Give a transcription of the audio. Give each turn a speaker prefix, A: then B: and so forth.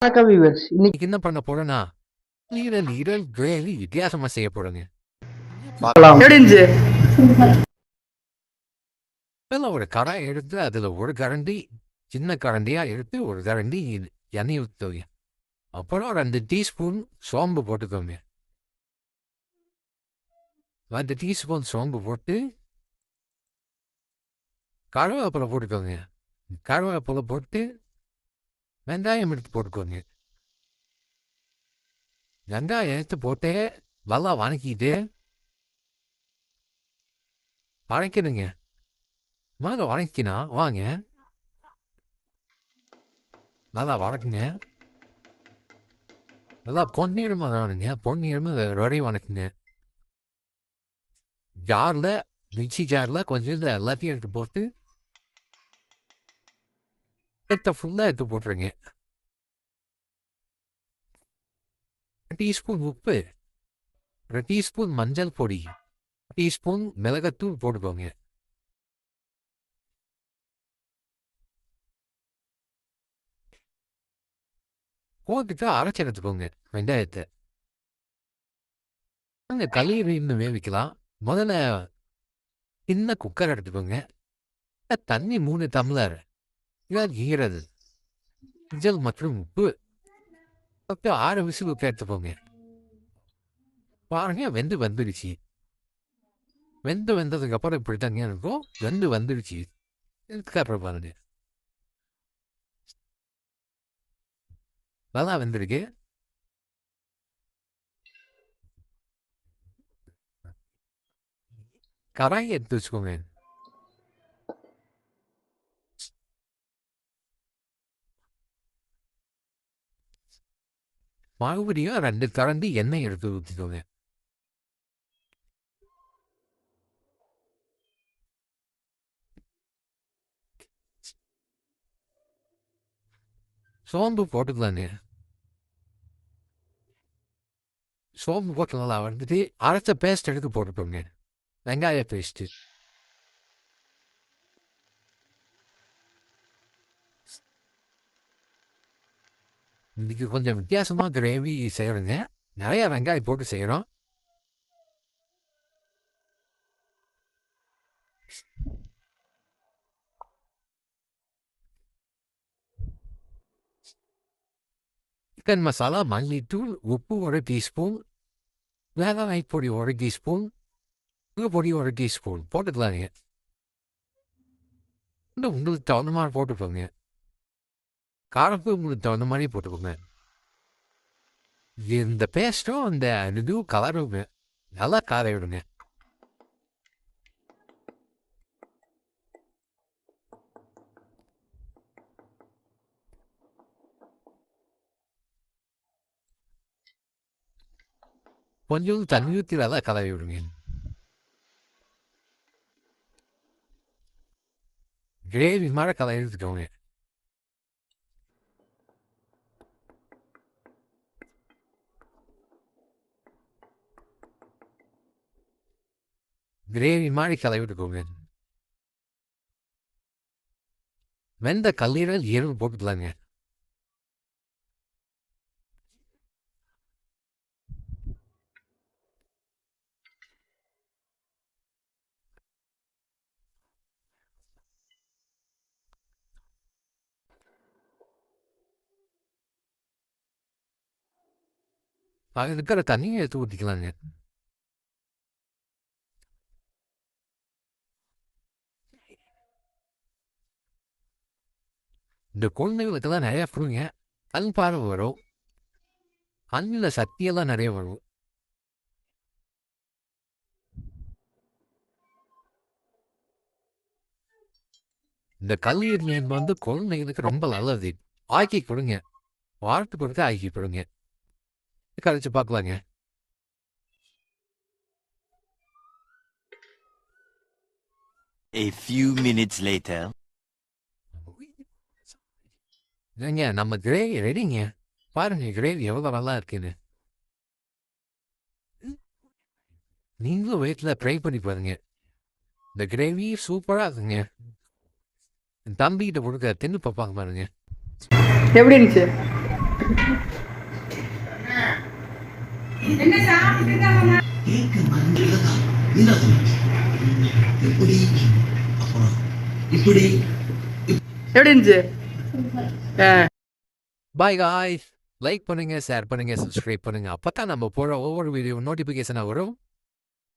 A: வணக்கம் வியூவர்ஸ்.
B: இன்னைக்கு என்ன பண்ண போறேன்னா நீரல் கிரேவி வித்தியாசமா செய்ய போறேங்க.
A: பார்க்கலாம். எப்படி இருந்துச்சு?
B: ஒரு கடாய் எடுத்து அதுல ஒரு கரண்டி சின்ன கரண்டியா எடுத்து ஒரு கரண்டி எண்ணெய் ஊற்றுங்க. அப்புறம் 2 டீஸ்பூன் சோம்பு போட்டுக்கோங்க. 2 டீஸ்பூன் சோம்பு போட்டு கருவேப்பிலை போட்டுக்கோங்க. கருவேப்பிலை போட்டு வெங்காயம் எடுத்து போட்டுக்கோங்க. வெங்காயம் எடுத்து போட்டு நல்லா வதக்கிட்டு வதக்கிடுங்க. முதல்ல வதக்கினா வாங்க நல்லா வதக்குங்க. நல்லா பொன்னிறமாக வேணுங்க. பொன்னிறமாக வரை வதக்குங்க. ஜாரில் மிக்சி ஜாரில் கொஞ்சம் இந்த எல்லாத்தையும் எடுத்து போட்டு ஃபுல்லாக எடுத்து போட்டுருங்க. டீஸ்பூன் உப்பு, 1 டீஸ்பூன் மஞ்சள் பொடி, டீஸ்பூன் மிளகாத்தூள் போட்டுக்கோங்க. போட்டுட்டு அரைச்சி எடுத்துக்கோங்க வெங்காயத்தை. அந்த களியை இன்னும் வேவிக்கலாம். முதல்ல சின்ன குக்கர் எடுத்துக்கோங்க. தண்ணி 3 டம்ளர் ஈரது மஞ்சள் மற்றும் உப்பு பத்து 6 விசில் விட்டு எடுத்துக்கோங்க. பாருங்க வந்துடுச்சு. வெந்ததுக்கு அப்புறம் இப்படி தனியாக இருக்கும். வந்துடுச்சு. இதுக்கப்புறம் பாருங்க நல்லா வெந்திருக்கு. கடாயை எடுத்து வச்சுக்கோங்க. மறுபடியும் 2 கரண்டி எண்ணெய் எடுத்து ஊற்றிக்கோங்க. சோம்பு போட்டுக்கலாங்க. சோம்பு போட்டு நல்லா வந்துட்டு அரைச்ச பேஸ்ட் எடுத்து போட்டுக்கோங்க. வெங்காய பேஸ்ட்டு. இன்னைக்கு கொஞ்சம் வித்தியாசமாக கிரேவி செய்கிறோங்க. நிறைய வெங்காயம் போட்டு செய்கிறோம். சிக்கன் மசாலா, மல்லித்தூள், உப்பு 1 டீஸ்பூன், மிளகாய் பொடி 1 டீஸ்பூன், பொடி 1 டீஸ்பூன் போட்டுக்கலாங்க. உங்களுக்கு தகுந்த மாதிரி போட்டுக்கோங்க. காரப்பு உங்களுக்கு தகுந்த மாதிரி போட்டுக்கோங்க. இந்த பேஸ்ட்டும் அந்த இதுவும் கலருங்க நல்லா கார விடுங்க. கொஞ்சம் தண்ணி ஊற்றி நல்லா கலரி விடுங்க. கிரேவி மாதிரி கலரி எடுத்துக்கோங்க. கிரேவி மாதிரி கலரி விட்டுக்கோங்க. வெந்த கல்லீரல் எறும்பு போட்டுக்கலாங்க. அது இருக்கிற தண்ணியை எடுத்து ஊற்றிக்கலாங்க. இந்த குழந்தைகளுக்கெல்லாம் நிறையா கொடுங்க. கண் பார்வை வரும். கண்ணில் சக்தியெல்லாம் நிறைய வரும். இந்த கல்லீரல் எறும்பு குழந்தைகளுக்கு ரொம்ப நல்லது. ஆக்கி கொடுங்க. வாரத்துக்கு கொடுத்து ஆக்கி கொடுங்க. கழிச்சு பார்க்கலாங்க.
C: A few minutes later.
B: இல்லைங்க நம்ம கிரேவி ரெடிங்க. பாருங்க கிரேவி எவ்வளோ நல்லா இருக்குன்னு. நீங்களும் வீட்டில் ட்ரை பண்ணி பாருங்க. இந்த கிரேவி சூப்பராக இருக்குங்க. தம்பிகிட்ட கொடுக்க தின்னு பார்ப்பாங்க பாருங்க.
A: எப்படி இருந்துச்சு?
D: கேட்க மறந்துள்ளதா என்ன எப்படி அப்புறம் இப்படி
A: எப்படி இருந்துச்சு
B: பாய் காய்ஸ், லைக் பண்ணுங்க, ஷேர் பண்ணுங்க, சப்ஸ்கிரைப் பண்ணுங்க. அப்பதான் நம்ம போற ஒவ்வொரு வீடியோ நோட்டிபிகேஷனா வரும்.